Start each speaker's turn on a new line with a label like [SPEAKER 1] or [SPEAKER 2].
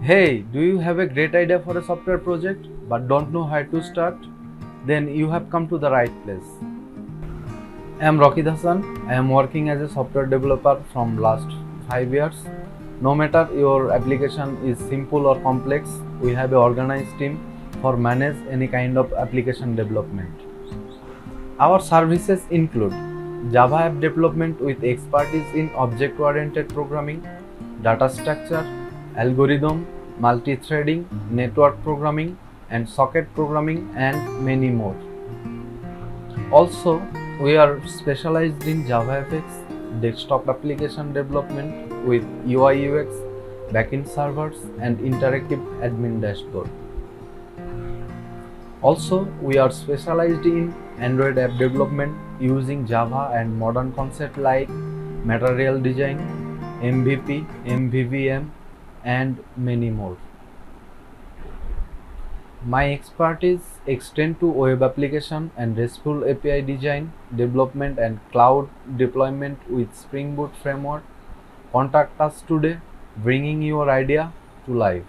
[SPEAKER 1] Hey, do you have a great idea for a software project but don't know how to start? Then you have come to the right place. I am Rokit Hasan. I am working as a software developer from last 5 years. No matter your application is simple or complex, we have an organized team for manage any kind of application development. Our services include Java app development with expertise in object-oriented programming, data structure, algorithm, multi-threading, network programming, and socket programming, and many more. Also, we are specialized in JavaFX, desktop application development with UI UX, backend servers, and interactive admin dashboard. Also, we are specialized in Android app development using Java and modern concepts like material design, MVP, MVVM, and many more. My expertise extend to web application and RESTful API design, development and cloud deployment with Spring Boot framework. Contact us today, bringing your idea to life.